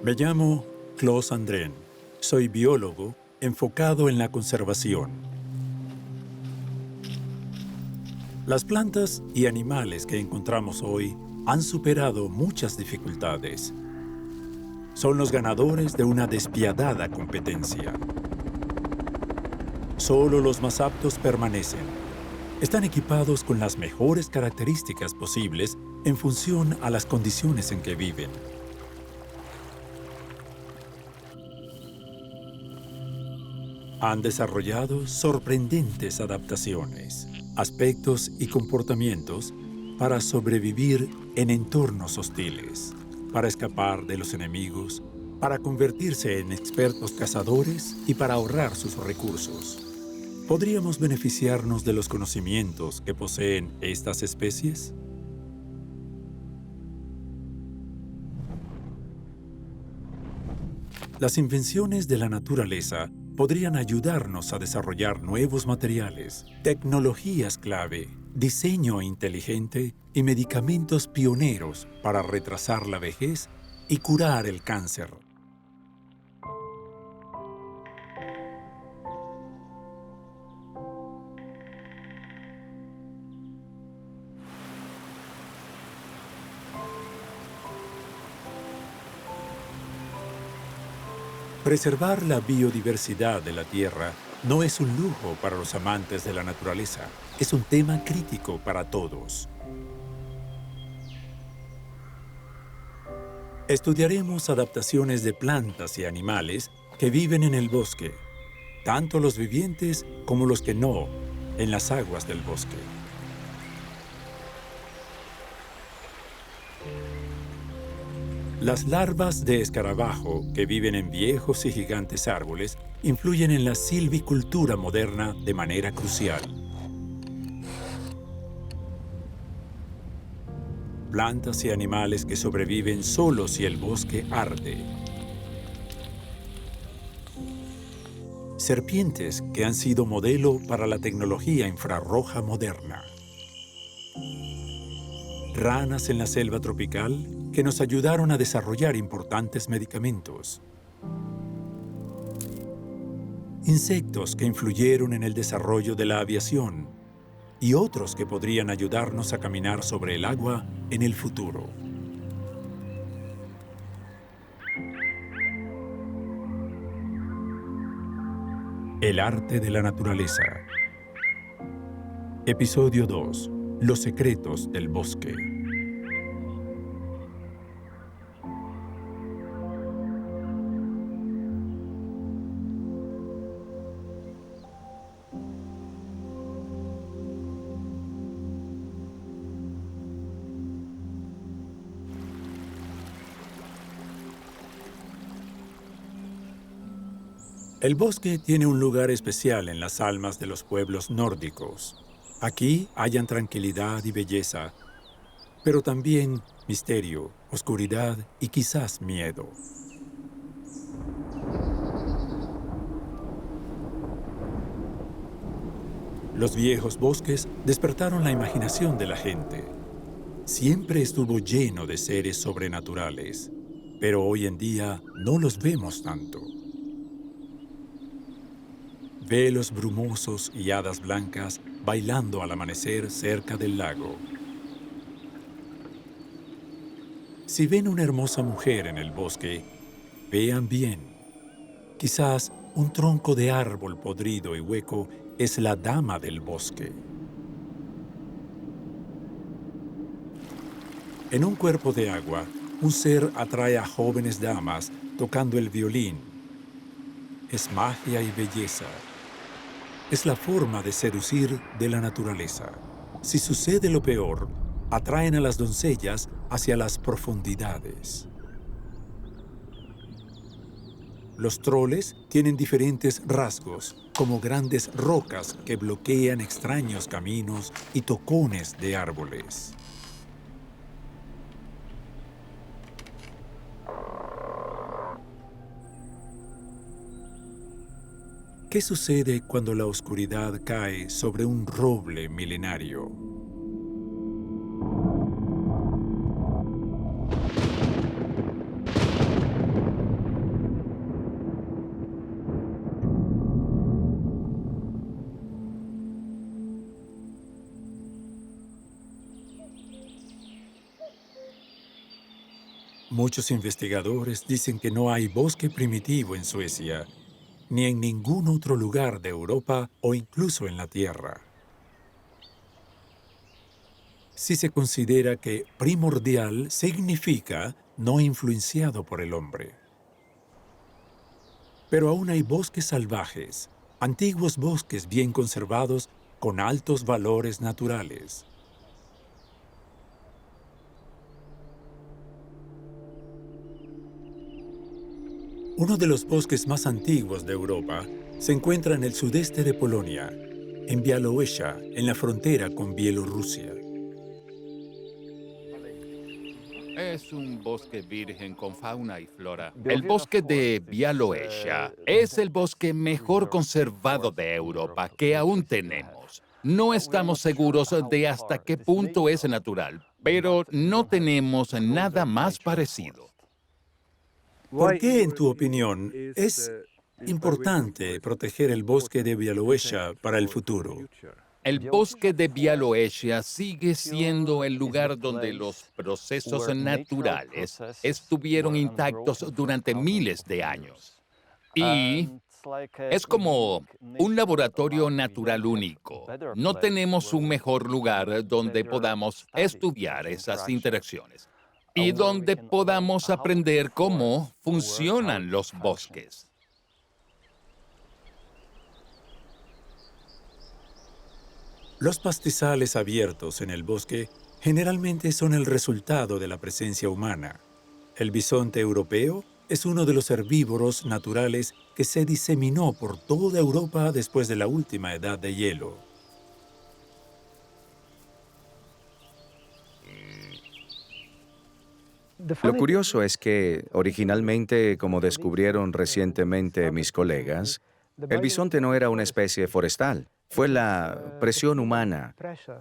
Me llamo Claus Andrén. Soy biólogo enfocado en la conservación. Las plantas y animales que encontramos hoy han superado muchas dificultades. Son los ganadores de una despiadada competencia. Solo los más aptos permanecen. Están equipados con las mejores características posibles en función a las condiciones en que viven. Han desarrollado sorprendentes adaptaciones, aspectos y comportamientos para sobrevivir en entornos hostiles, para escapar de los enemigos, para convertirse en expertos cazadores y para ahorrar sus recursos. ¿Podríamos beneficiarnos de los conocimientos que poseen estas especies? Las invenciones de la naturaleza podrían ayudarnos a desarrollar nuevos materiales, tecnologías clave, diseño inteligente y medicamentos pioneros para retrasar la vejez y curar el cáncer. Preservar la biodiversidad de la Tierra no es un lujo para los amantes de la naturaleza, es un tema crítico para todos. Estudiaremos adaptaciones de plantas y animales que viven en el bosque, tanto los vivientes como los que no, en las aguas del bosque. Las larvas de escarabajo, que viven en viejos y gigantes árboles, influyen en la silvicultura moderna de manera crucial. Plantas y animales que sobreviven solo si el bosque arde. Serpientes que han sido modelo para la tecnología infrarroja moderna. Ranas en la selva tropical que nos ayudaron a desarrollar importantes medicamentos. Insectos que influyeron en el desarrollo de la aviación y otros que podrían ayudarnos a caminar sobre el agua en el futuro. El arte de la naturaleza. Episodio 2. Los secretos del bosque. El bosque tiene un lugar especial en las almas de los pueblos nórdicos. Aquí hallan tranquilidad y belleza, pero también misterio, oscuridad y quizás miedo. Los viejos bosques despertaron la imaginación de la gente. Siempre estuvo lleno de seres sobrenaturales, pero hoy en día no los vemos tanto. Velos brumosos y hadas blancas bailando al amanecer cerca del lago. Si ven una hermosa mujer en el bosque, vean bien. Quizás un tronco de árbol podrido y hueco es la dama del bosque. En un cuerpo de agua, un ser atrae a jóvenes damas tocando el violín. Es magia y belleza. Es la forma de seducir de la naturaleza. Si sucede lo peor, atraen a las doncellas hacia las profundidades. Los troles tienen diferentes rasgos, como grandes rocas que bloquean extraños caminos y tocones de árboles. ¿Qué sucede cuando la oscuridad cae sobre un roble milenario? Muchos investigadores dicen que no hay bosque primitivo en Suecia, ni en ningún otro lugar de Europa o incluso en la Tierra. Si se considera que primordial significa no influenciado por el hombre. Pero aún hay bosques salvajes, antiguos bosques bien conservados con altos valores naturales. Uno de los bosques más antiguos de Europa se encuentra en el sudeste de Polonia, en Białowieża, en la frontera con Bielorrusia. Es un bosque virgen con fauna y flora. El bosque de Białowieża es el bosque mejor conservado de Europa que aún tenemos. No estamos seguros de hasta qué punto es natural, pero no tenemos nada más parecido. ¿Por qué, en tu opinión, es importante proteger el bosque de Białowieża para el futuro? El bosque de Białowieża sigue siendo el lugar donde los procesos naturales estuvieron intactos durante miles de años. Y es como un laboratorio natural único. No tenemos un mejor lugar donde podamos estudiar esas interacciones y donde podamos aprender cómo funcionan los bosques. Los pastizales abiertos en el bosque generalmente son el resultado de la presencia humana. El bisonte europeo es uno de los herbívoros naturales que se diseminó por toda Europa después de la última edad de hielo. Lo curioso es que, originalmente, como descubrieron recientemente mis colegas, el bisonte no era una especie forestal. Fue la presión humana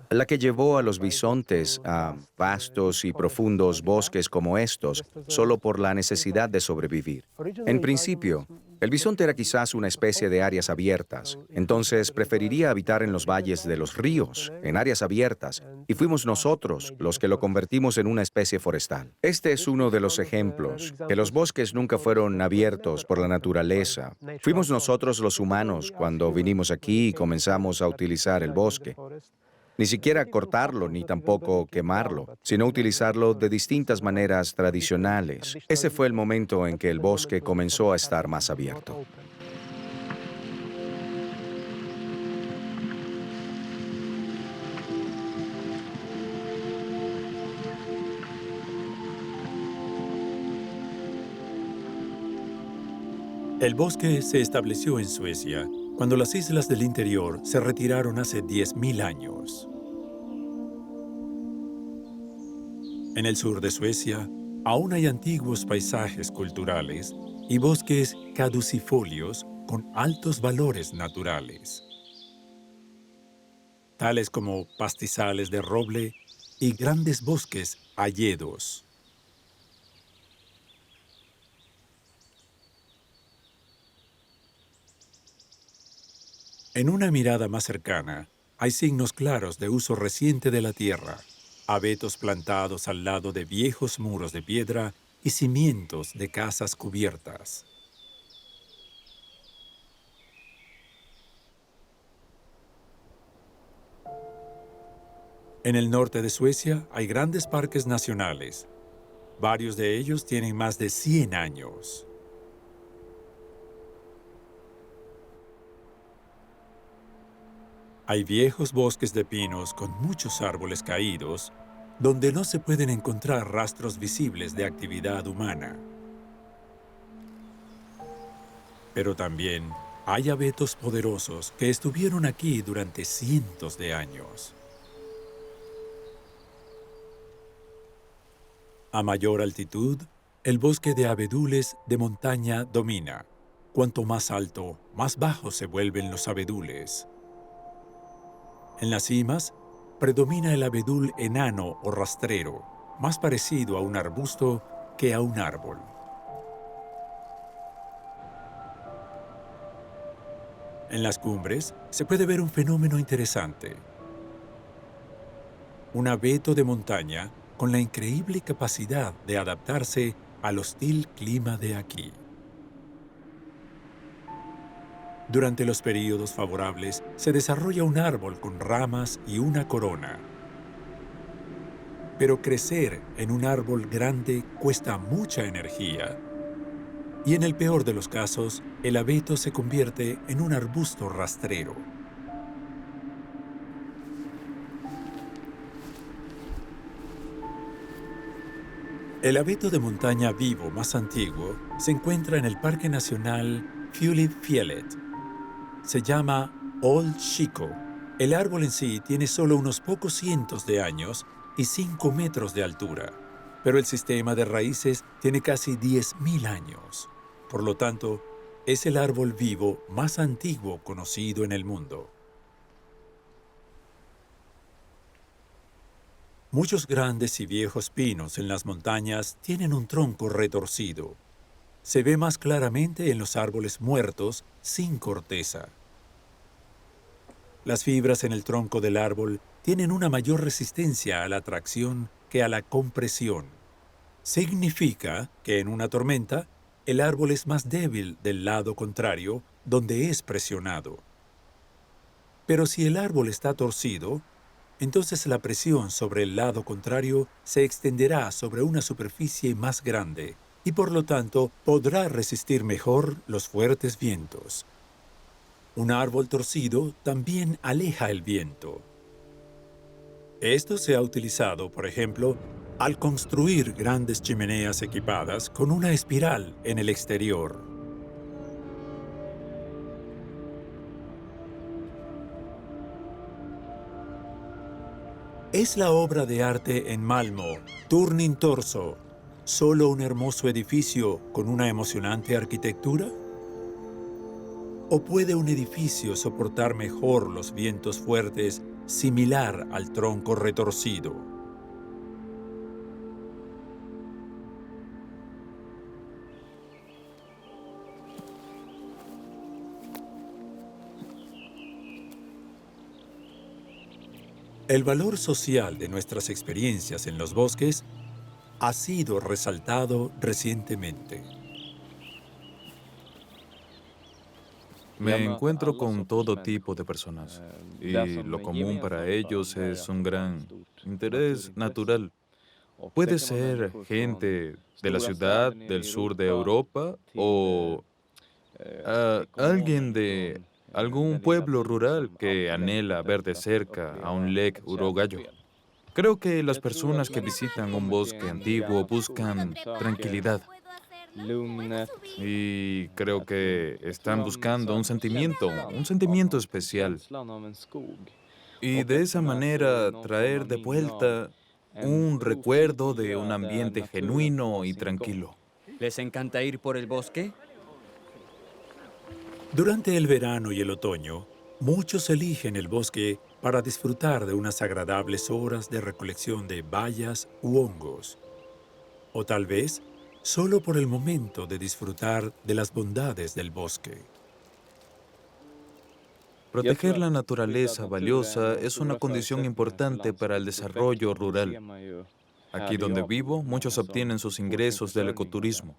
la que llevó a los bisontes a vastos y profundos bosques como estos, solo por la necesidad de sobrevivir. En principio, el bisonte era quizás una especie de áreas abiertas, entonces preferiría habitar en los valles de los ríos, en áreas abiertas, y fuimos nosotros los que lo convertimos en una especie forestal. Este es uno de los ejemplos, que los bosques nunca fueron abiertos por la naturaleza. Fuimos nosotros los humanos cuando vinimos aquí y comenzamos a utilizar el bosque. Ni siquiera cortarlo ni tampoco quemarlo, sino utilizarlo de distintas maneras tradicionales. Ese fue el momento en que el bosque comenzó a estar más abierto. El bosque se estableció en Suecia cuando las islas del interior se retiraron hace 10.000 años. En el sur de Suecia, aún hay antiguos paisajes culturales y bosques caducifolios con altos valores naturales, tales como pastizales de roble y grandes bosques hayedos. En una mirada más cercana, hay signos claros de uso reciente de la tierra, abetos plantados al lado de viejos muros de piedra y cimientos de casas cubiertas. En el norte de Suecia hay grandes parques nacionales. Varios de ellos tienen más de 100 años. Hay viejos bosques de pinos con muchos árboles caídos, donde no se pueden encontrar rastros visibles de actividad humana. Pero también hay abetos poderosos que estuvieron aquí durante cientos de años. A mayor altitud, el bosque de abedules de montaña domina. Cuanto más alto, más bajos se vuelven los abedules. En las cimas, predomina el abedul enano o rastrero, más parecido a un arbusto que a un árbol. En las cumbres se puede ver un fenómeno interesante. Un abeto de montaña con la increíble capacidad de adaptarse al hostil clima de aquí. Durante los períodos favorables se desarrolla un árbol con ramas y una corona. Pero crecer en un árbol grande cuesta mucha energía. Y en el peor de los casos, el abeto se convierte en un arbusto rastrero. El abeto de montaña vivo más antiguo se encuentra en el Parque Nacional Filefjället. Se llama Old Chico. El árbol en sí tiene solo unos pocos cientos de años y 5 metros de altura, pero el sistema de raíces tiene casi 10.000 años. Por lo tanto, es el árbol vivo más antiguo conocido en el mundo. Muchos grandes y viejos pinos en las montañas tienen un tronco retorcido. Se ve más claramente en los árboles muertos sin corteza. Las fibras en el tronco del árbol tienen una mayor resistencia a la tracción que a la compresión. Significa que en una tormenta, el árbol es más débil del lado contrario, donde es presionado. Pero si el árbol está torcido, entonces la presión sobre el lado contrario se extenderá sobre una superficie más grande y por lo tanto podrá resistir mejor los fuertes vientos. Un árbol torcido también aleja el viento. Esto se ha utilizado, por ejemplo, al construir grandes chimeneas equipadas con una espiral en el exterior. ¿Es la obra de arte en Malmö, Turning Torso, solo un hermoso edificio con una emocionante arquitectura? ¿O puede un edificio soportar mejor los vientos fuertes similar al tronco retorcido? El valor social de nuestras experiencias en los bosques ha sido resaltado recientemente. Me encuentro con todo tipo de personas y lo común para ellos es un gran interés natural. Puede ser gente de la ciudad del sur de Europa o alguien de algún pueblo rural que anhela ver de cerca a un Lek urogallo. Creo que las personas que visitan un bosque antiguo buscan tranquilidad. Y creo que están buscando un sentimiento especial. Y de esa manera traer de vuelta un recuerdo de un ambiente genuino y tranquilo. ¿Les encanta ir por el bosque? Durante el verano y el otoño, muchos eligen el bosque para disfrutar de unas agradables horas de recolección de bayas u hongos. O tal vez solo por el momento de disfrutar de las bondades del bosque. Proteger la naturaleza valiosa es una condición importante para el desarrollo rural. Aquí donde vivo, muchos obtienen sus ingresos del ecoturismo.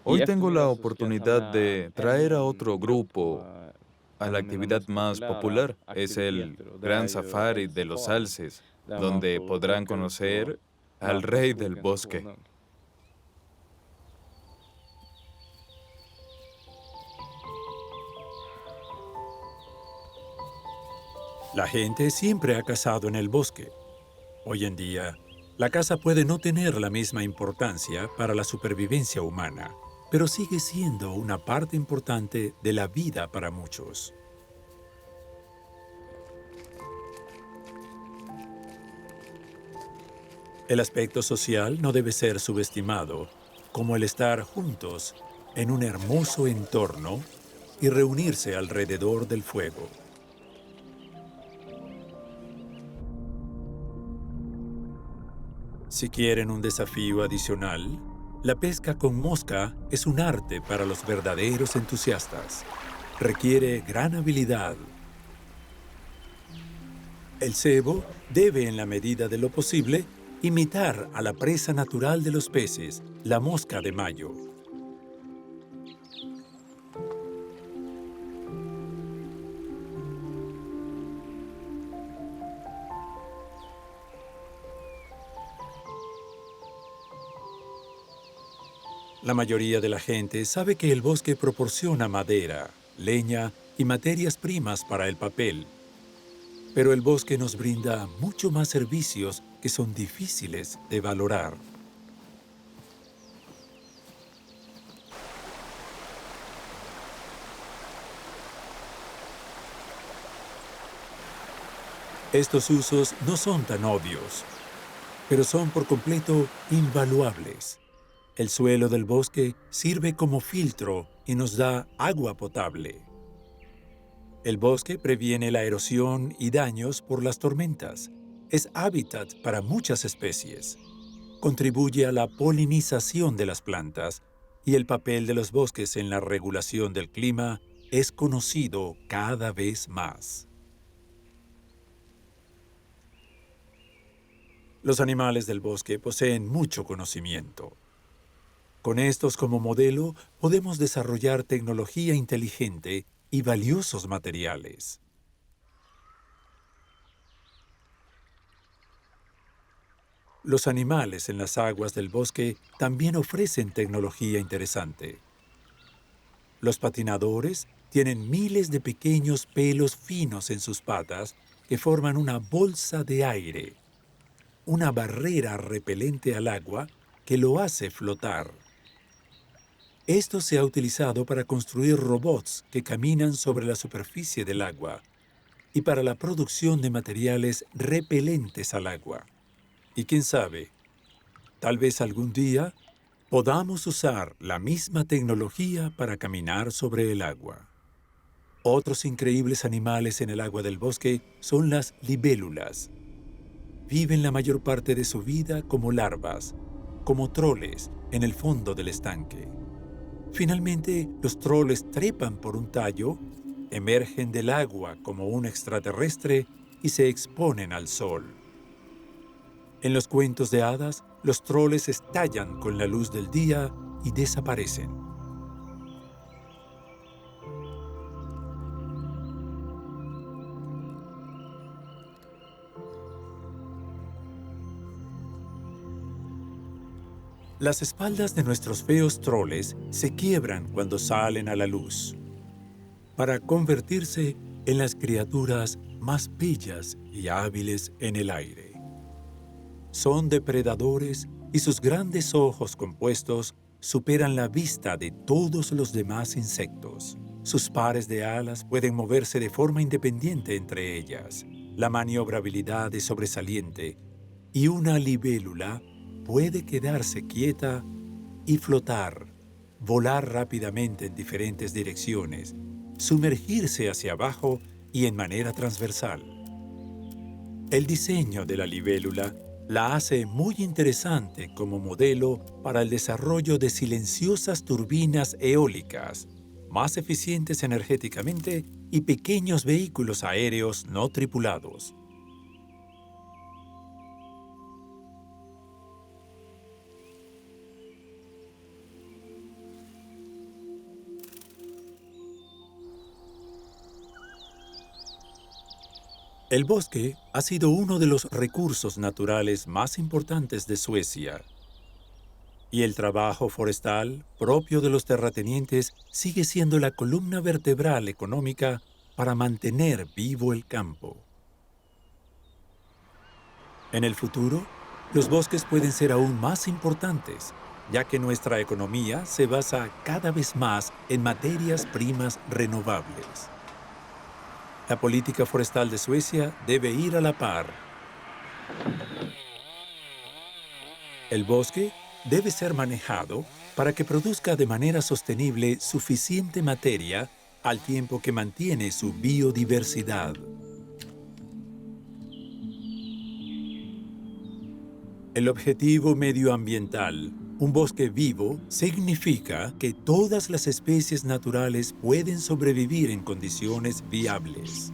Hoy tengo la oportunidad de traer a otro grupo a la actividad más popular. Es el Gran Safari de los Alces, donde podrán conocer al rey del bosque. La gente siempre ha cazado en el bosque. Hoy en día, la caza puede no tener la misma importancia para la supervivencia humana, pero sigue siendo una parte importante de la vida para muchos. El aspecto social no debe ser subestimado, como el estar juntos en un hermoso entorno y reunirse alrededor del fuego. Si quieren un desafío adicional, la pesca con mosca es un arte para los verdaderos entusiastas. Requiere gran habilidad. El cebo debe, en la medida de lo posible, imitar a la presa natural de los peces, la mosca de mayo. La mayoría de la gente sabe que el bosque proporciona madera, leña y materias primas para el papel. Pero el bosque nos brinda mucho más servicios que son difíciles de valorar. Estos usos no son tan obvios, pero son por completo invaluables. El suelo del bosque sirve como filtro y nos da agua potable. El bosque previene la erosión y daños por las tormentas. Es hábitat para muchas especies. Contribuye a la polinización de las plantas y el papel de los bosques en la regulación del clima es conocido cada vez más. Los animales del bosque poseen mucho conocimiento. Con estos como modelo, podemos desarrollar tecnología inteligente y valiosos materiales. Los animales en las aguas del bosque también ofrecen tecnología interesante. Los patinadores tienen miles de pequeños pelos finos en sus patas que forman una bolsa de aire, una barrera repelente al agua que lo hace flotar. Esto se ha utilizado para construir robots que caminan sobre la superficie del agua y para la producción de materiales repelentes al agua. Y quién sabe, tal vez algún día podamos usar la misma tecnología para caminar sobre el agua. Otros increíbles animales en el agua del bosque son las libélulas. Viven la mayor parte de su vida como larvas, como troles en el fondo del estanque. Finalmente, los troles trepan por un tallo, emergen del agua como un extraterrestre y se exponen al sol. En los cuentos de hadas, los troles estallan con la luz del día y desaparecen. Las espaldas de nuestros feos troles se quiebran cuando salen a la luz, para convertirse en las criaturas más bellas y hábiles en el aire. Son depredadores y sus grandes ojos compuestos superan la vista de todos los demás insectos. Sus pares de alas pueden moverse de forma independiente entre ellas. La maniobrabilidad es sobresaliente y una libélula puede quedarse quieta y flotar, volar rápidamente en diferentes direcciones, sumergirse hacia abajo y en manera transversal. El diseño de la libélula la hace muy interesante como modelo para el desarrollo de silenciosas turbinas eólicas, más eficientes energéticamente y pequeños vehículos aéreos no tripulados. El bosque ha sido uno de los recursos naturales más importantes de Suecia. Y el trabajo forestal propio de los terratenientes sigue siendo la columna vertebral económica para mantener vivo el campo. En el futuro, los bosques pueden ser aún más importantes, ya que nuestra economía se basa cada vez más en materias primas renovables. La política forestal de Suecia debe ir a la par. El bosque debe ser manejado para que produzca de manera sostenible suficiente materia al tiempo que mantiene su biodiversidad. El objetivo medioambiental, un bosque vivo, significa que todas las especies naturales pueden sobrevivir en condiciones viables.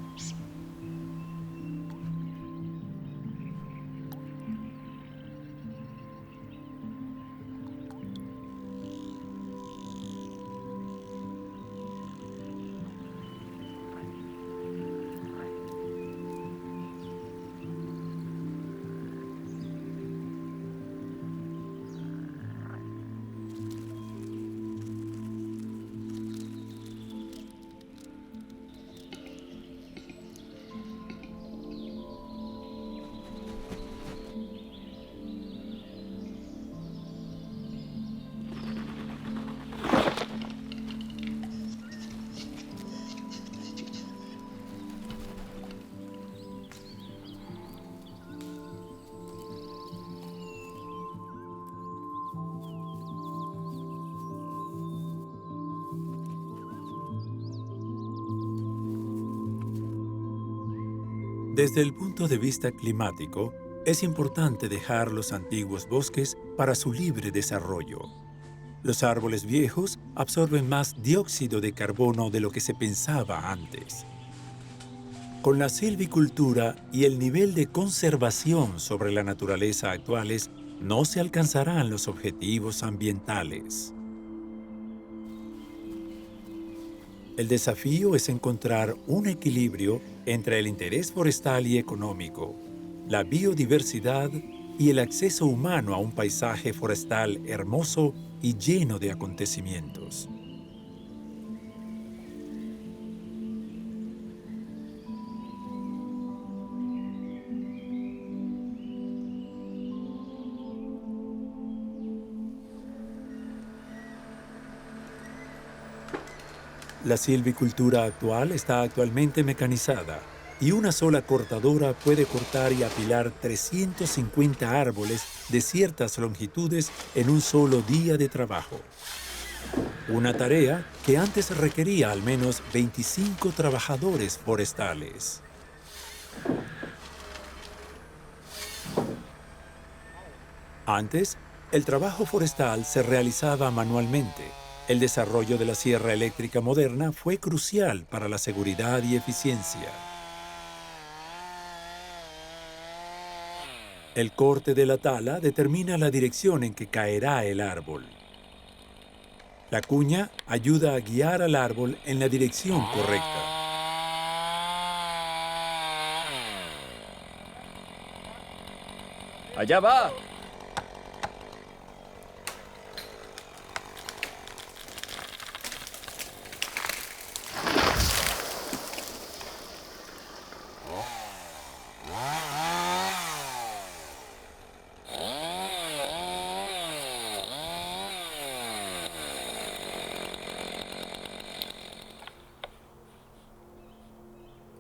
Desde el punto de vista climático, es importante dejar los antiguos bosques para su libre desarrollo. Los árboles viejos absorben más dióxido de carbono de lo que se pensaba antes. Con la silvicultura y el nivel de conservación sobre la naturaleza actuales, no se alcanzarán los objetivos ambientales. El desafío es encontrar un equilibrio entre el interés forestal y económico, la biodiversidad y el acceso humano a un paisaje forestal hermoso y lleno de acontecimientos. La silvicultura actual está actualmente mecanizada y una sola cortadora puede cortar y apilar 350 árboles de ciertas longitudes en un solo día de trabajo. Una tarea que antes requería al menos 25 trabajadores forestales. Antes, el trabajo forestal se realizaba manualmente. El desarrollo de la sierra eléctrica moderna fue crucial para la seguridad y eficiencia. El corte de la tala determina la dirección en que caerá el árbol. La cuña ayuda a guiar al árbol en la dirección correcta. ¡Allá va!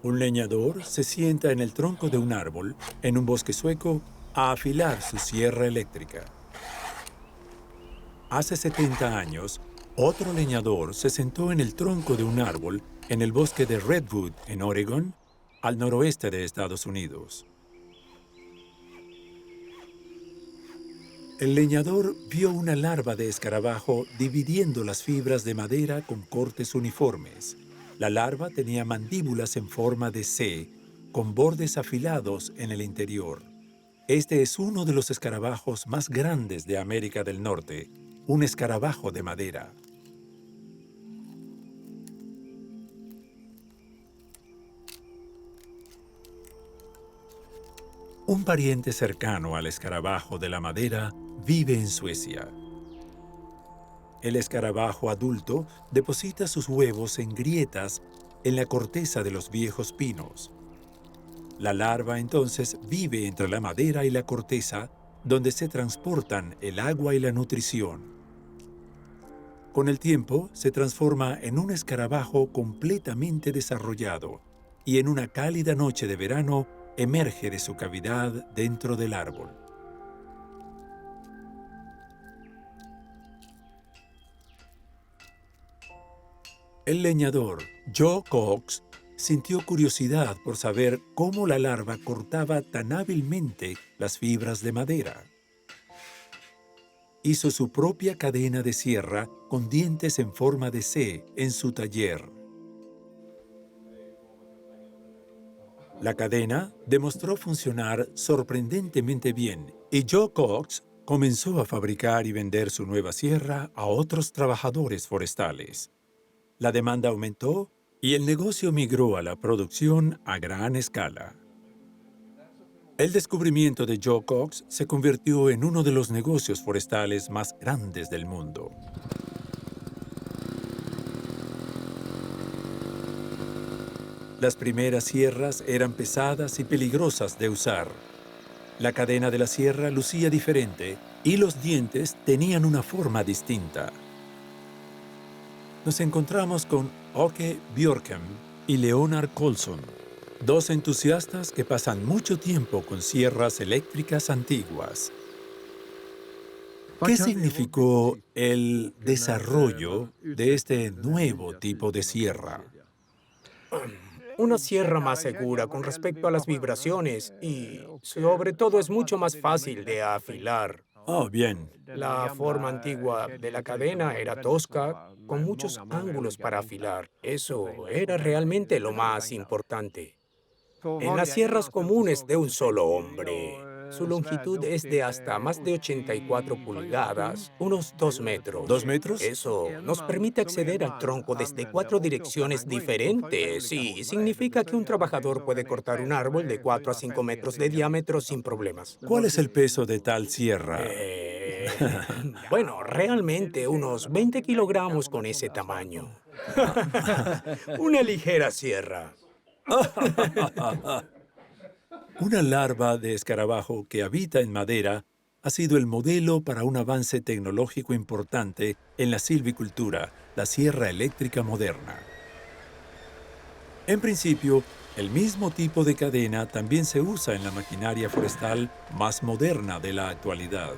Un leñador se sienta en el tronco de un árbol, en un bosque sueco, a afilar su sierra eléctrica. Hace 70 años, otro leñador se sentó en el tronco de un árbol en el bosque de Redwood, en Oregon, al noroeste de Estados Unidos. El leñador vio una larva de escarabajo dividiendo las fibras de madera con cortes uniformes. La larva tenía mandíbulas en forma de C, con bordes afilados en el interior. Este es uno de los escarabajos más grandes de América del Norte, un escarabajo de madera. Un pariente cercano al escarabajo de la madera vive en Suecia. El escarabajo adulto deposita sus huevos en grietas en la corteza de los viejos pinos. La larva entonces vive entre la madera y la corteza, donde se transportan el agua y la nutrición. Con el tiempo, se transforma en un escarabajo completamente desarrollado y en una cálida noche de verano emerge de su cavidad dentro del árbol. El leñador Joe Cox sintió curiosidad por saber cómo la larva cortaba tan hábilmente las fibras de madera. Hizo su propia cadena de sierra con dientes en forma de C en su taller. La cadena demostró funcionar sorprendentemente bien y Joe Cox comenzó a fabricar y vender su nueva sierra a otros trabajadores forestales. La demanda aumentó y el negocio migró a la producción a gran escala. El descubrimiento de Joe Cox se convirtió en uno de los negocios forestales más grandes del mundo. Las primeras sierras eran pesadas y peligrosas de usar. La cadena de la sierra lucía diferente y los dientes tenían una forma distinta. Nos encontramos con Åke Björkem y Leonard Colson, dos entusiastas que pasan mucho tiempo con sierras eléctricas antiguas. ¿Qué significó el desarrollo de este nuevo tipo de sierra? una sierra más segura con respecto a las vibraciones y, sobre todo, es mucho más fácil de afilar. Oh, bien. La forma antigua de la cadena era tosca, con muchos ángulos para afilar. Eso era realmente lo más importante. En las sierras comunes de un solo hombre, su longitud es de hasta más de 84 pulgadas, unos 2 metros. ¿2 metros? Eso nos permite acceder al tronco desde 4 direcciones diferentes y significa que un trabajador puede cortar un árbol de 4 a 5 metros de diámetro sin problemas. ¿Cuál es el peso de tal sierra? Bueno, realmente unos 20 kilogramos con ese tamaño. Una ligera sierra. Una larva de escarabajo que habita en madera ha sido el modelo para un avance tecnológico importante en la silvicultura, la sierra eléctrica moderna. En principio, el mismo tipo de cadena también se usa en la maquinaria forestal más moderna de la actualidad.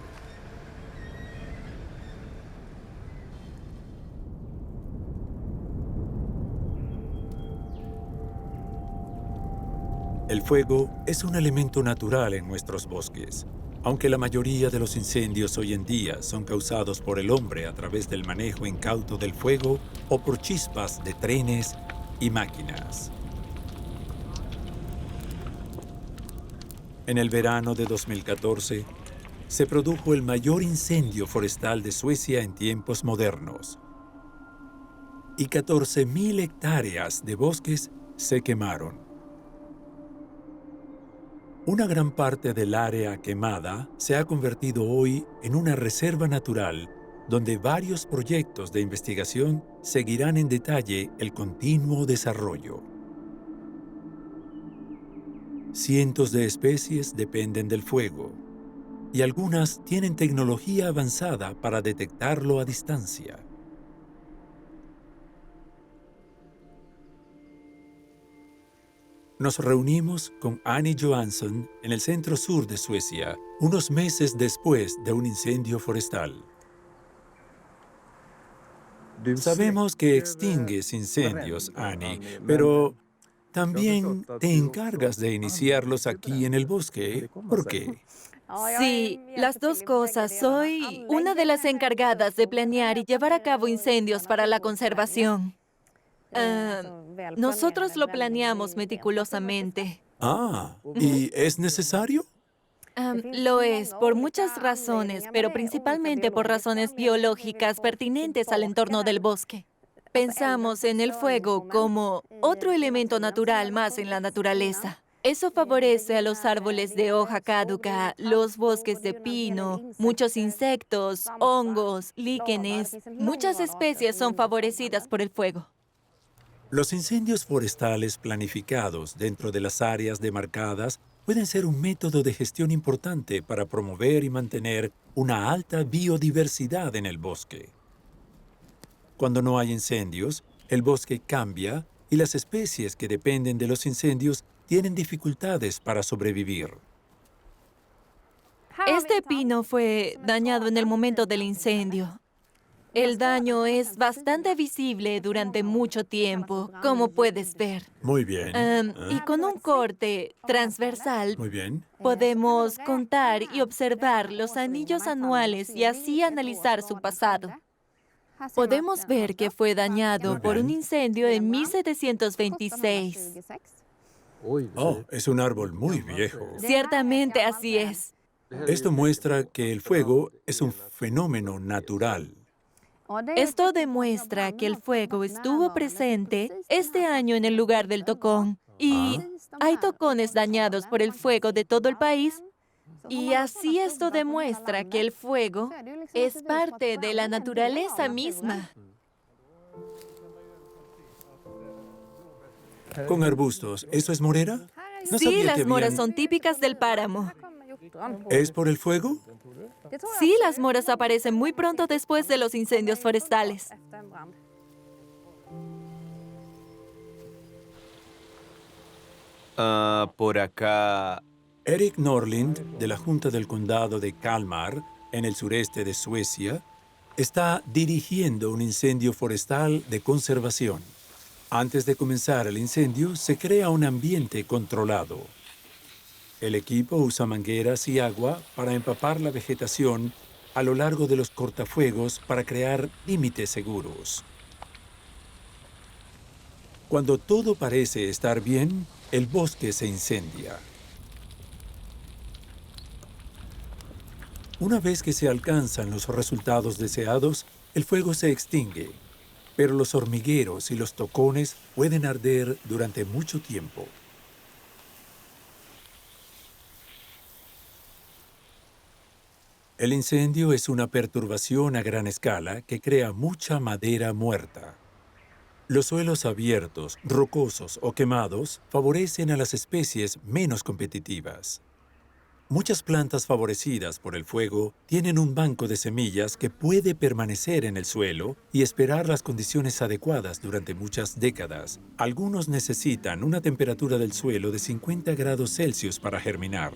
El fuego es un elemento natural en nuestros bosques, aunque la mayoría de los incendios hoy en día son causados por el hombre a través del manejo incauto del fuego o por chispas de trenes y máquinas. En el verano de 2014, se produjo el mayor incendio forestal de Suecia en tiempos modernos, y 14.000 hectáreas de bosques se quemaron. Una gran parte del área quemada se ha convertido hoy en una reserva natural donde varios proyectos de investigación seguirán en detalle el continuo desarrollo. Cientos de especies dependen del fuego y algunas tienen tecnología avanzada para detectarlo a distancia. Nos reunimos con Annie Johansson en el centro sur de Suecia, unos meses después de un incendio forestal. Sabemos que extingues incendios, Annie, pero también te encargas de iniciarlos aquí en el bosque. ¿Por qué? Sí, las dos cosas. Soy una de las encargadas de planear y llevar a cabo incendios para la conservación. Nosotros lo planeamos meticulosamente. ¿Y es necesario? Lo es por muchas razones, pero principalmente por razones biológicas pertinentes al entorno del bosque. Pensamos en el fuego como otro elemento natural más en la naturaleza. Eso favorece a los árboles de hoja caduca, los bosques de pino, muchos insectos, hongos, líquenes. Muchas especies son favorecidas por el fuego. Los incendios forestales planificados dentro de las áreas demarcadas pueden ser un método de gestión importante para promover y mantener una alta biodiversidad en el bosque. Cuando no hay incendios, el bosque cambia y las especies que dependen de los incendios tienen dificultades para sobrevivir. Este pino fue dañado en el momento del incendio. El daño es bastante visible durante mucho tiempo, como puedes ver. Muy bien. Y con un corte transversal, Muy bien. podemos contar y observar los anillos anuales y así analizar su pasado. Podemos ver que fue dañado por un incendio en 1726. Oh, es un árbol muy viejo. Ciertamente así es. Esto muestra que el fuego es un fenómeno natural. Esto demuestra que el fuego estuvo presente este año en el lugar del tocón. Y hay tocones dañados por el fuego de todo el país. Y así esto demuestra que el fuego es parte de la naturaleza misma. Con arbustos, ¿eso es morera? No Sí, sabía que las moras habían- son típicas del páramo. ¿Es por el fuego? Sí, las moras aparecen muy pronto después de los incendios forestales. Por acá. Erik Norlind, de la Junta del Condado de Kalmar, en el sureste de Suecia, está dirigiendo un incendio forestal de conservación. Antes de comenzar el incendio, se crea un ambiente controlado. El equipo usa mangueras y agua para empapar la vegetación a lo largo de los cortafuegos para crear límites seguros. Cuando todo parece estar bien, el bosque se incendia. Una vez que se alcanzan los resultados deseados, el fuego se extingue, pero los hormigueros y los tocones pueden arder durante mucho tiempo. El incendio es una perturbación a gran escala que crea mucha madera muerta. Los suelos abiertos, rocosos o quemados favorecen a las especies menos competitivas. Muchas plantas favorecidas por el fuego tienen un banco de semillas que puede permanecer en el suelo y esperar las condiciones adecuadas durante muchas décadas. Algunos necesitan una temperatura del suelo de 50 grados Celsius para germinar.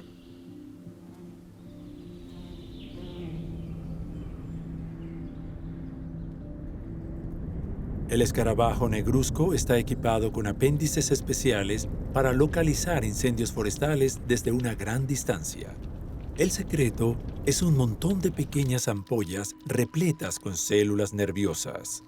El escarabajo negruzco está equipado con apéndices especiales para localizar incendios forestales desde una gran distancia. El secreto es un montón de pequeñas ampollas repletas con células nerviosas.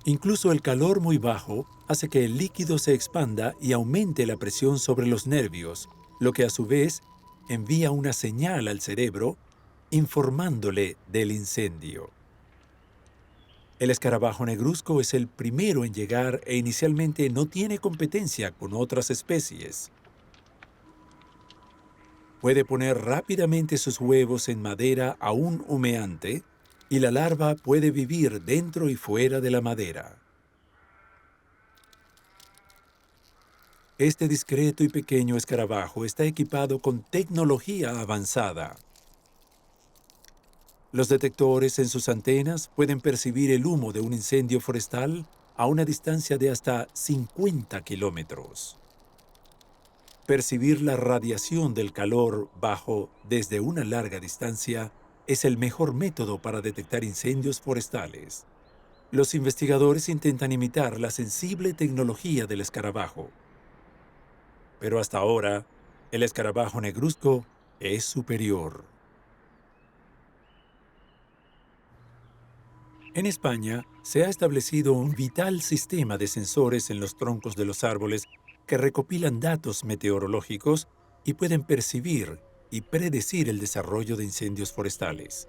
Incluso el calor muy bajo hace que el líquido se expanda y aumente la presión sobre los nervios, lo que a su vez envía una señal al cerebro informándole del incendio. El escarabajo negruzco es el primero en llegar e inicialmente no tiene competencia con otras especies. Puede poner rápidamente sus huevos en madera aún humeante y la larva puede vivir dentro y fuera de la madera. Este discreto y pequeño escarabajo está equipado con tecnología avanzada. Los detectores en sus antenas pueden percibir el humo de un incendio forestal a una distancia de hasta 50 kilómetros. Percibir la radiación del calor bajo desde una larga distancia es el mejor método para detectar incendios forestales. Los investigadores intentan imitar la sensible tecnología del escarabajo. Pero hasta ahora, el escarabajo negruzco es superior. En España, se ha establecido un vital sistema de sensores en los troncos de los árboles que recopilan datos meteorológicos y pueden percibir y predecir el desarrollo de incendios forestales.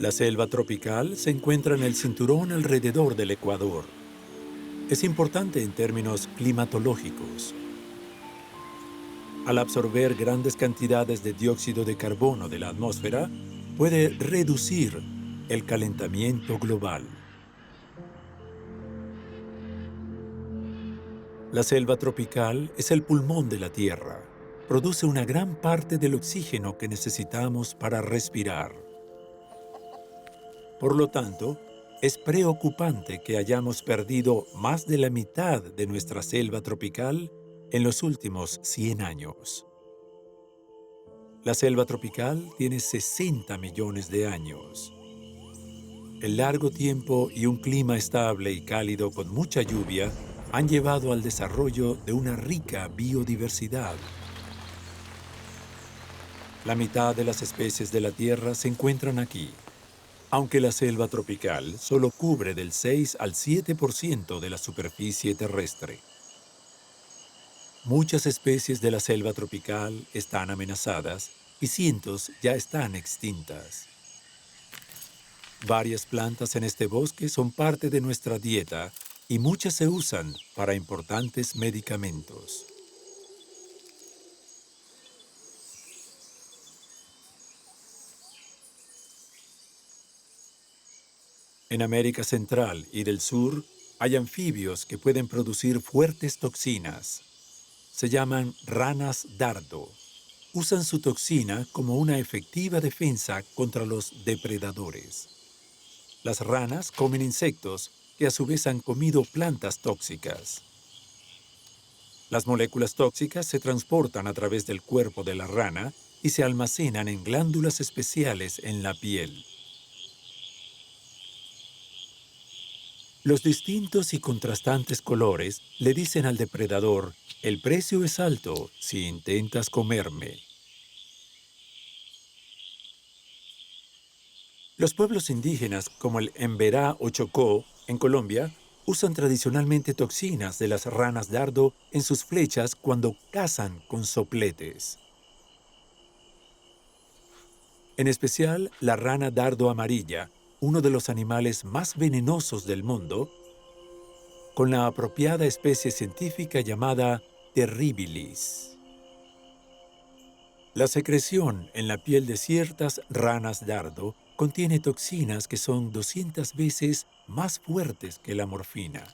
La selva tropical se encuentra en el cinturón alrededor del Ecuador. Es importante en términos climatológicos. Al absorber grandes cantidades de dióxido de carbono de la atmósfera, puede reducir el calentamiento global. La selva tropical es el pulmón de la Tierra. Produce una gran parte del oxígeno que necesitamos para respirar. Por lo tanto, es preocupante que hayamos perdido más de la mitad de nuestra selva tropical en los últimos 100 años. La selva tropical tiene 60 millones de años. El largo tiempo y un clima estable y cálido con mucha lluvia han llevado al desarrollo de una rica biodiversidad. La mitad de las especies de la Tierra se encuentran aquí, aunque la selva tropical solo cubre del 6 al 7% de la superficie terrestre. Muchas especies de la selva tropical están amenazadas y cientos ya están extintas. Varias plantas en este bosque son parte de nuestra dieta y muchas se usan para importantes medicamentos. En América Central y del Sur hay anfibios que pueden producir fuertes toxinas. Se llaman ranas dardo. Usan su toxina como una efectiva defensa contra los depredadores. Las ranas comen insectos que a su vez han comido plantas tóxicas. Las moléculas tóxicas se transportan a través del cuerpo de la rana y se almacenan en glándulas especiales en la piel. Los distintos y contrastantes colores le dicen al depredador: el precio es alto si intentas comerme. Los pueblos indígenas, como el Emberá o Chocó, en Colombia, usan tradicionalmente toxinas de las ranas dardo en sus flechas cuando cazan con sopletes. En especial, la rana dardo amarilla, uno de los animales más venenosos del mundo, con la apropiada especie científica llamada Terribilis. La secreción en la piel de ciertas ranas dardo contiene toxinas que son 200 veces más fuertes que la morfina.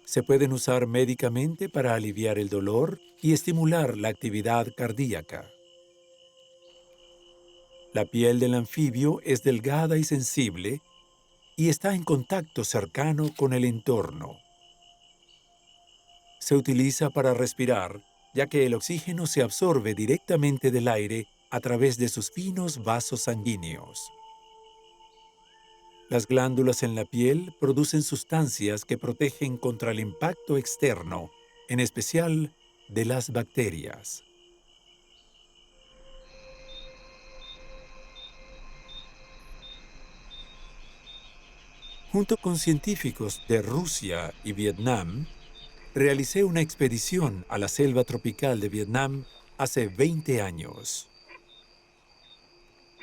Se pueden usar médicamente para aliviar el dolor y estimular la actividad cardíaca. La piel del anfibio es delgada y sensible y está en contacto cercano con el entorno. Se utiliza para respirar, ya que el oxígeno se absorbe directamente del aire a través de sus finos vasos sanguíneos. Las glándulas en la piel producen sustancias que protegen contra el impacto externo, en especial de las bacterias. Junto con científicos de Rusia y Vietnam, realicé una expedición a la selva tropical de Vietnam hace 20 años.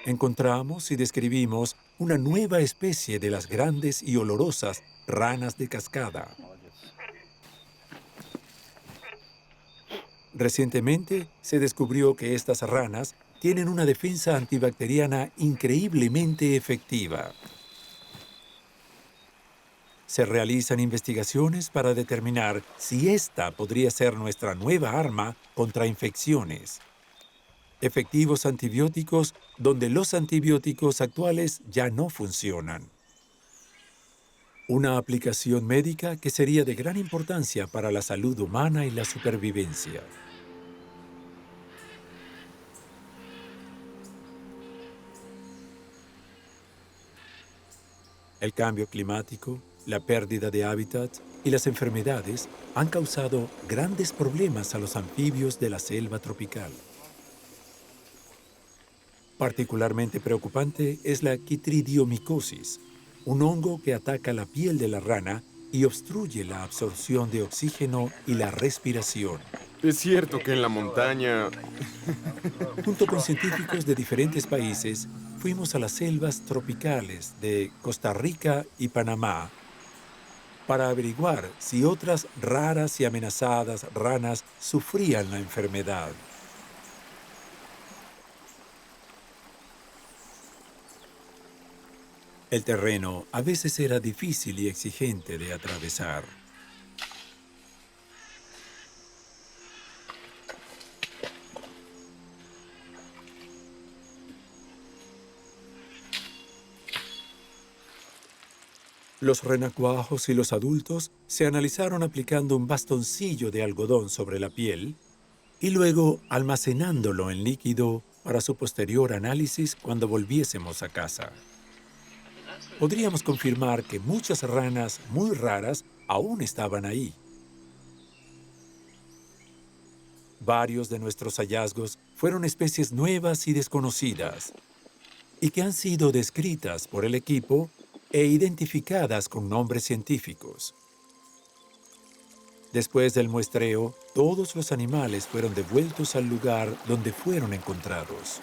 Encontramos y describimos una nueva especie de las grandes y olorosas ranas de cascada. Recientemente se descubrió que estas ranas tienen una defensa antibacteriana increíblemente efectiva. Se realizan investigaciones para determinar si esta podría ser nuestra nueva arma contra infecciones. Efectivos antibióticos donde los antibióticos actuales ya no funcionan. Una aplicación médica que sería de gran importancia para la salud humana y la supervivencia. El cambio climático, la pérdida de hábitat y las enfermedades han causado grandes problemas a los anfibios de la selva tropical. Particularmente preocupante es la quitridiomicosis, un hongo que ataca la piel de la rana y obstruye la absorción de oxígeno y la respiración. Es cierto que en la montaña... Junto con científicos de diferentes países, fuimos a las selvas tropicales de Costa Rica y Panamá para averiguar si otras raras y amenazadas ranas sufrían la enfermedad. El terreno a veces era difícil y exigente de atravesar. Los renacuajos y los adultos se analizaron aplicando un bastoncillo de algodón sobre la piel y luego almacenándolo en líquido para su posterior análisis cuando volviésemos a casa. Podríamos confirmar que muchas ranas muy raras aún estaban ahí. Varios de nuestros hallazgos fueron especies nuevas y desconocidas, y que han sido descritas por el equipo e identificadas con nombres científicos. Después del muestreo, todos los animales fueron devueltos al lugar donde fueron encontrados.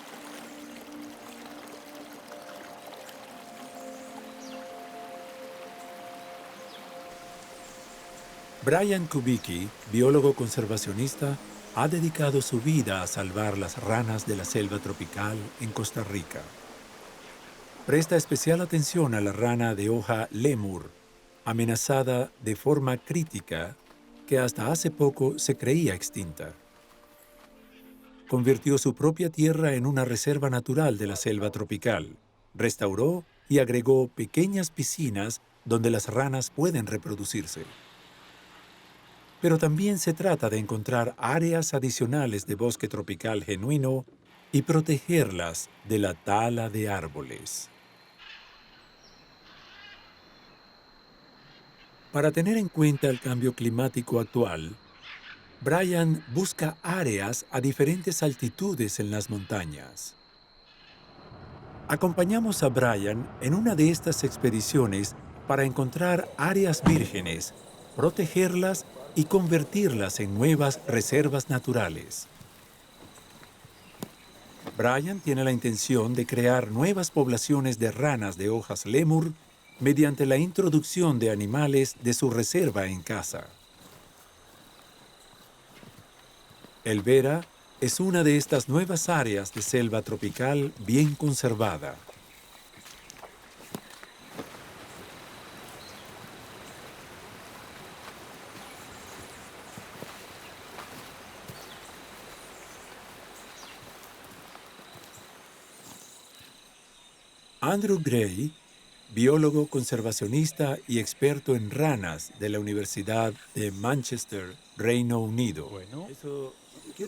Brian Kubicki, biólogo conservacionista, ha dedicado su vida a salvar las ranas de la selva tropical en Costa Rica. Presta especial atención a la rana de hoja lémur, amenazada de forma crítica que hasta hace poco se creía extinta. Convirtió su propia tierra en una reserva natural de la selva tropical, restauró y agregó pequeñas piscinas donde las ranas pueden reproducirse. Pero también se trata de encontrar áreas adicionales de bosque tropical genuino y protegerlas de la tala de árboles. Para tener en cuenta el cambio climático actual, Brian busca áreas a diferentes altitudes en las montañas. Acompañamos a Brian en una de estas expediciones para encontrar áreas vírgenes, protegerlas y convertirlas en nuevas reservas naturales. Brian tiene la intención de crear nuevas poblaciones de ranas de hojas lémur mediante la introducción de animales de su reserva en casa. El Vera es una de estas nuevas áreas de selva tropical bien conservada. Andrew Gray, biólogo conservacionista y experto en ranas de la Universidad de Manchester, Reino Unido,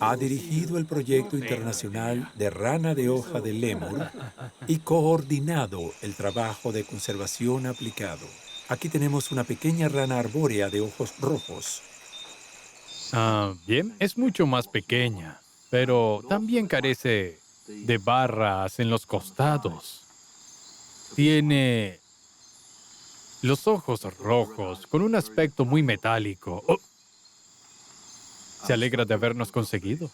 ha dirigido el proyecto internacional de rana de hoja de lémur y coordinado el trabajo de conservación aplicado. Aquí tenemos una pequeña rana arbórea de ojos rojos. Bien, es mucho más pequeña, pero también carece de barras en los costados. Tiene los ojos rojos, con un aspecto muy metálico. Oh. Se alegra de habernos conseguido.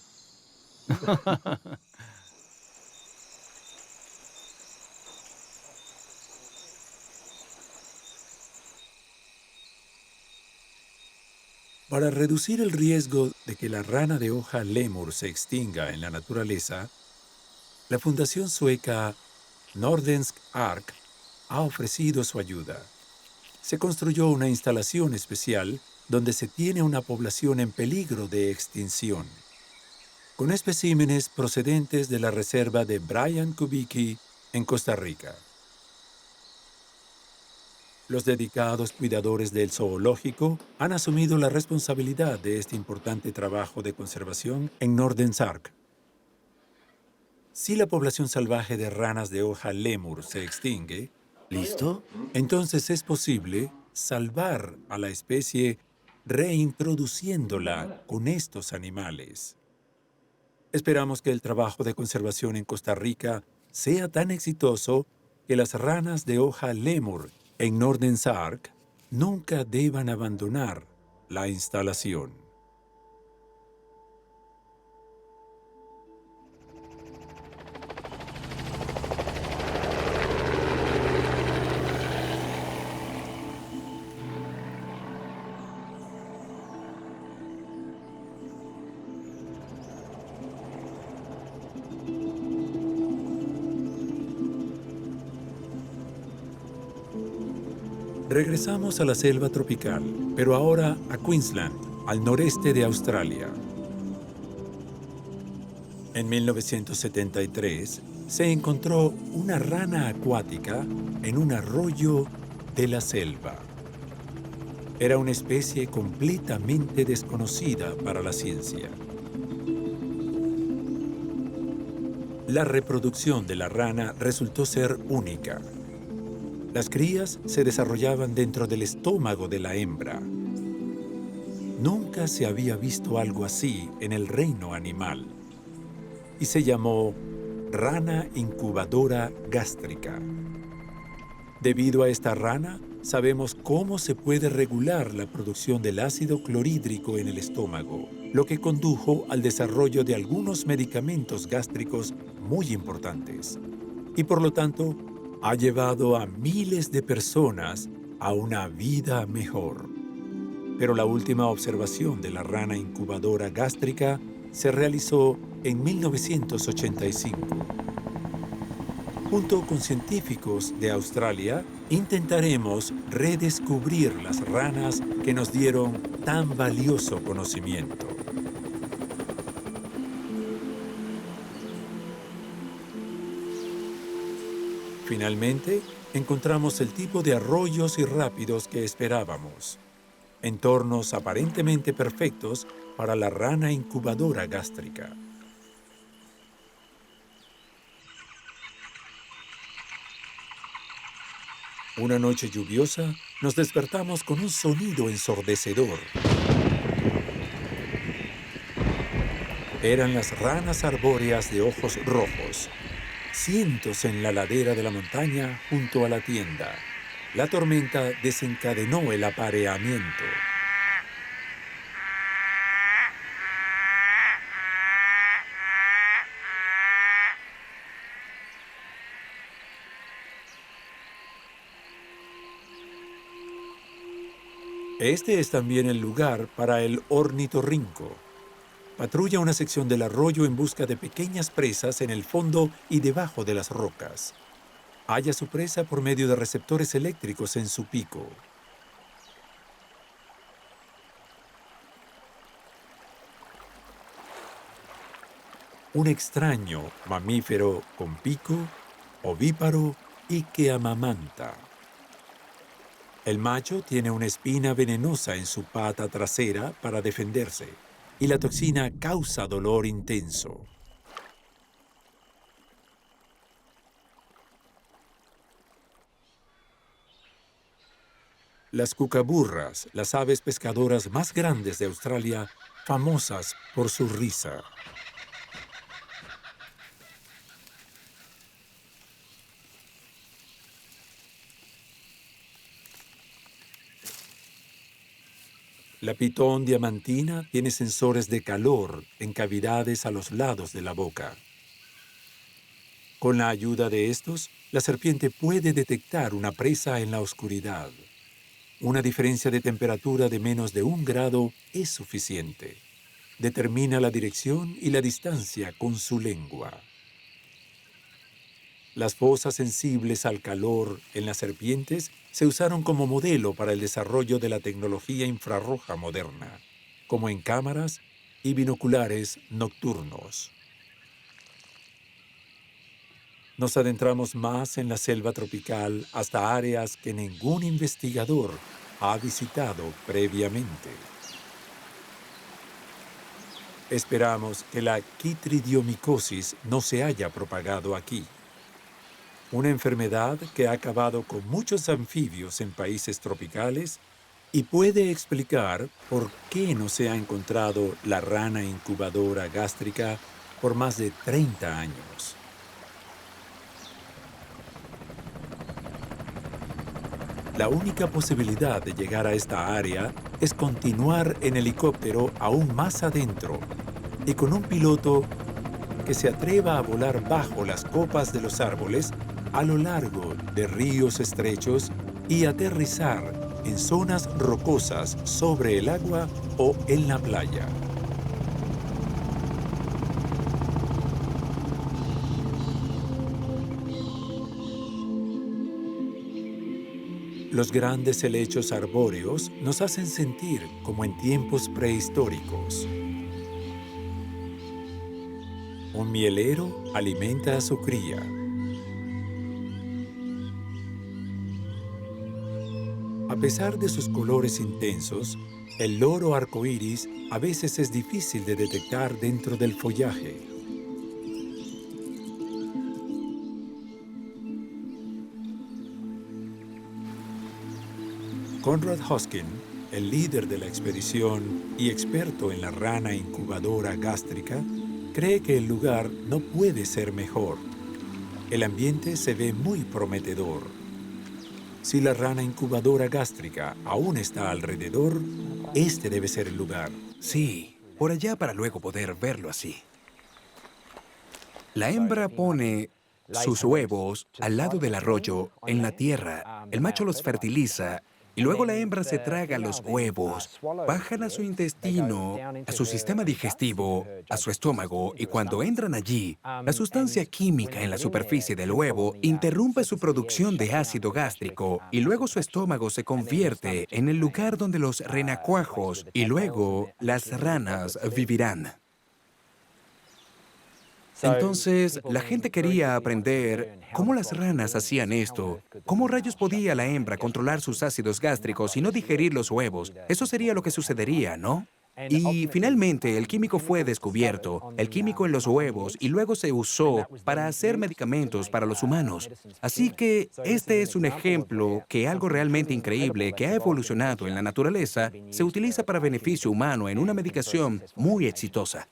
Para reducir el riesgo de que la rana de hoja lémur se extinga en la naturaleza, la fundación sueca Nordensk Ark ha ofrecido su ayuda. Se construyó una instalación especial donde se tiene una población en peligro de extinción, con especímenes procedentes de la reserva de Brian Kubicki en Costa Rica. Los dedicados cuidadores del zoológico han asumido la responsabilidad de este importante trabajo de conservación en Nordensk Ark. Si la población salvaje de ranas de hoja lémur se extingue, ¿Listo? entonces es posible salvar a la especie reintroduciéndola con estos animales. Esperamos que el trabajo de conservación en Costa Rica sea tan exitoso que las ranas de hoja lémur en Nordensk Ark nunca deban abandonar la instalación. Regresamos a la selva tropical, pero ahora a Queensland, al noreste de Australia. En 1973 se encontró una rana acuática en un arroyo de la selva. Era una especie completamente desconocida para la ciencia. La reproducción de la rana resultó ser única. Las crías se desarrollaban dentro del estómago de la hembra. Nunca se había visto algo así en el reino animal y se llamó rana incubadora gástrica. Debido a esta rana, sabemos cómo se puede regular la producción del ácido clorhídrico en el estómago, lo que condujo al desarrollo de algunos medicamentos gástricos muy importantes. Y por lo tanto, ha llevado a miles de personas a una vida mejor. Pero la última observación de la rana incubadora gástrica se realizó en 1985. Junto con científicos de Australia, intentaremos redescubrir las ranas que nos dieron tan valioso conocimiento. Finalmente, encontramos el tipo de arroyos y rápidos que esperábamos. Entornos aparentemente perfectos para la rana incubadora gástrica. Una noche lluviosa, nos despertamos con un sonido ensordecedor. Eran las ranas arbóreas de ojos rojos, cientos en la ladera de la montaña junto a la tienda. La tormenta desencadenó el apareamiento. Este es también el lugar para el ornitorrinco. Patrulla una sección del arroyo en busca de pequeñas presas en el fondo y debajo de las rocas. Halla su presa por medio de receptores eléctricos en su pico. Un extraño mamífero con pico, ovíparo y que amamanta. El macho tiene una espina venenosa en su pata trasera para defenderse, y la toxina causa dolor intenso. Las cucaburras, las aves pescadoras más grandes de Australia, famosas por su risa. La pitón diamantina tiene sensores de calor en cavidades a los lados de la boca. Con la ayuda de estos, la serpiente puede detectar una presa en la oscuridad. Una diferencia de temperatura de menos de 1 grado es suficiente. Determina la dirección y la distancia con su lengua. Las fosas sensibles al calor en las serpientes se usaron como modelo para el desarrollo de la tecnología infrarroja moderna, como en cámaras y binoculares nocturnos. Nos adentramos más en la selva tropical hasta áreas que ningún investigador ha visitado previamente. Esperamos que la quitridiomicosis no se haya propagado aquí. Una enfermedad que ha acabado con muchos anfibios en países tropicales y puede explicar por qué no se ha encontrado la rana incubadora gástrica por más de 30 años. La única posibilidad de llegar a esta área es continuar en helicóptero aún más adentro y con un piloto que se atreva a volar bajo las copas de los árboles a lo largo de ríos estrechos y aterrizar en zonas rocosas sobre el agua o en la playa. Los grandes helechos arbóreos nos hacen sentir como en tiempos prehistóricos. Un mielero alimenta a su cría. A pesar de sus colores intensos, el loro arcoíris a veces es difícil de detectar dentro del follaje. Conrad Hoskin, el líder de la expedición y experto en la rana incubadora gástrica, cree que el lugar no puede ser mejor. El ambiente se ve muy prometedor. Si la rana incubadora gástrica aún está alrededor, este debe ser el lugar. Sí, por allá para luego poder verlo así. La hembra pone sus huevos al lado del arroyo, en la tierra. El macho los fertiliza y luego la hembra se traga los huevos. Bajan a su intestino, a su sistema digestivo, a su estómago, y cuando entran allí, la sustancia química en la superficie del huevo interrumpe su producción de ácido gástrico y luego su estómago se convierte en el lugar donde los renacuajos y luego las ranas vivirán. Entonces, la gente quería aprender cómo las ranas hacían esto, cómo rayos podía la hembra controlar sus ácidos gástricos y no digerir los huevos. Eso sería lo que sucedería, ¿no? Y finalmente el químico fue descubierto, el químico en los huevos, y luego se usó para hacer medicamentos para los humanos. Así que este es un ejemplo que algo realmente increíble que ha evolucionado en la naturaleza se utiliza para beneficio humano en una medicación muy exitosa.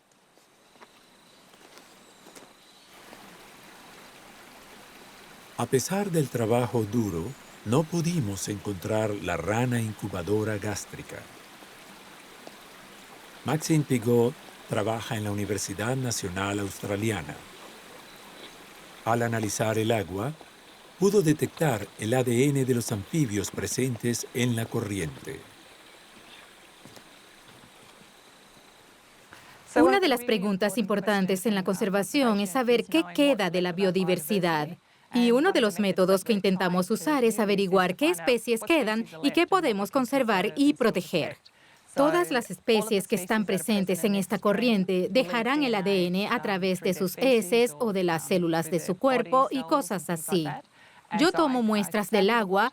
A pesar del trabajo duro, no pudimos encontrar la rana incubadora gástrica. Maxime Pigot trabaja en la Universidad Nacional Australiana. Al analizar el agua, pudo detectar el ADN de los anfibios presentes en la corriente. Una de las preguntas importantes en la conservación es saber qué queda de la biodiversidad. Y uno de los métodos que intentamos usar es averiguar qué especies quedan y qué podemos conservar y proteger. Todas las especies que están presentes en esta corriente dejarán el ADN a través de sus heces o de las células de su cuerpo y cosas así. Yo tomo muestras del agua,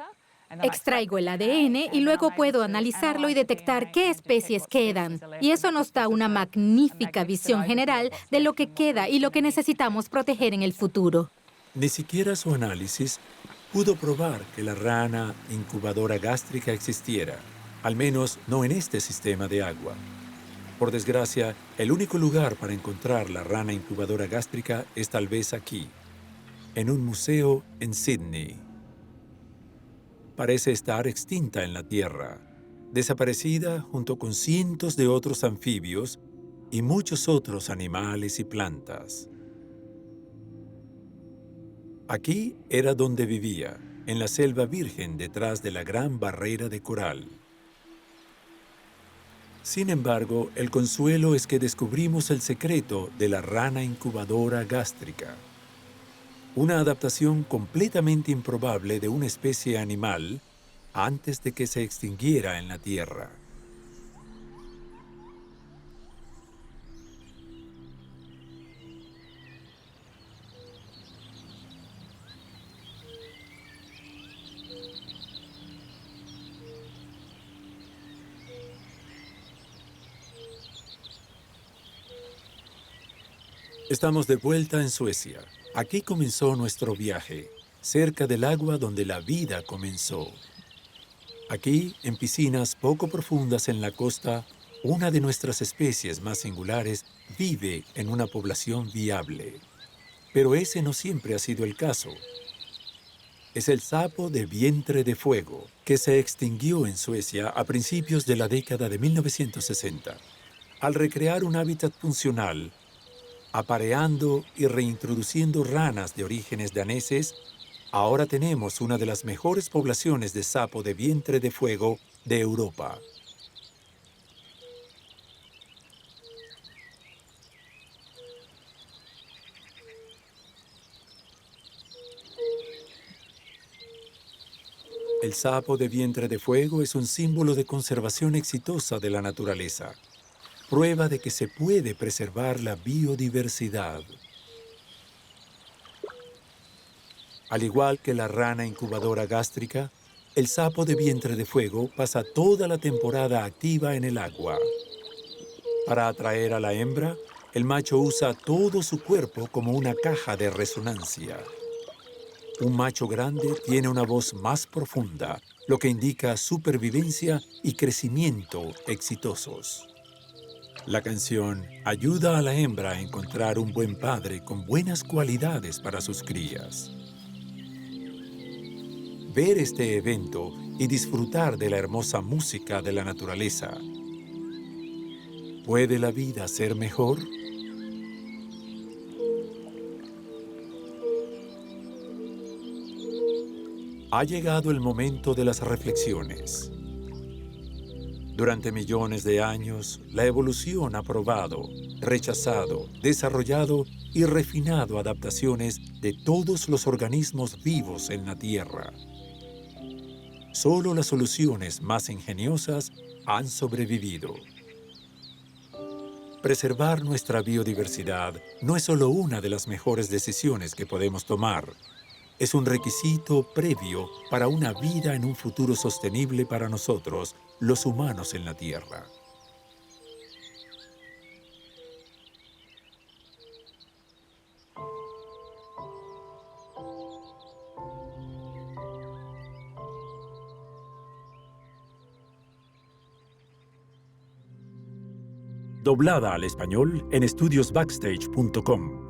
extraigo el ADN y luego puedo analizarlo y detectar qué especies quedan. Y eso nos da una magnífica visión general de lo que queda y lo que necesitamos proteger en el futuro. Ni siquiera su análisis pudo probar que la rana incubadora gástrica existiera, al menos no en este sistema de agua. Por desgracia, el único lugar para encontrar la rana incubadora gástrica es tal vez aquí, en un museo en Sydney. Parece estar extinta en la Tierra, desaparecida junto con cientos de otros anfibios y muchos otros animales y plantas. Aquí era donde vivía, en la selva virgen detrás de la gran barrera de coral. Sin embargo, el consuelo es que descubrimos el secreto de la rana incubadora gástrica. Una adaptación completamente improbable de una especie animal antes de que se extinguiera en la Tierra. Estamos de vuelta en Suecia. Aquí comenzó nuestro viaje, cerca del agua donde la vida comenzó. Aquí, en piscinas poco profundas en la costa, una de nuestras especies más singulares vive en una población viable. Pero ese no siempre ha sido el caso. Es el sapo de vientre de fuego, que se extinguió en Suecia a principios de la década de 1960. Al recrear un hábitat funcional, apareando y reintroduciendo ranas de orígenes daneses, ahora tenemos una de las mejores poblaciones de sapo de vientre de fuego de Europa. El sapo de vientre de fuego es un símbolo de conservación exitosa de la naturaleza, prueba de que se puede preservar la biodiversidad. Al igual que la rana incubadora gástrica, el sapo de vientre de fuego pasa toda la temporada activa en el agua. Para atraer a la hembra, el macho usa todo su cuerpo como una caja de resonancia. Un macho grande tiene una voz más profunda, lo que indica supervivencia y crecimiento exitosos. La canción ayuda a la hembra a encontrar un buen padre con buenas cualidades para sus crías. Ver este evento y disfrutar de la hermosa música de la naturaleza. ¿Puede la vida ser mejor? Ha llegado el momento de las reflexiones. Durante millones de años, la evolución ha probado, rechazado, desarrollado y refinado adaptaciones de todos los organismos vivos en la Tierra. Solo las soluciones más ingeniosas han sobrevivido. Preservar nuestra biodiversidad no es solo una de las mejores decisiones que podemos tomar. Es un requisito previo para una vida en un futuro sostenible para nosotros, los humanos en la Tierra. Doblada al español en estudiosbackstage.com.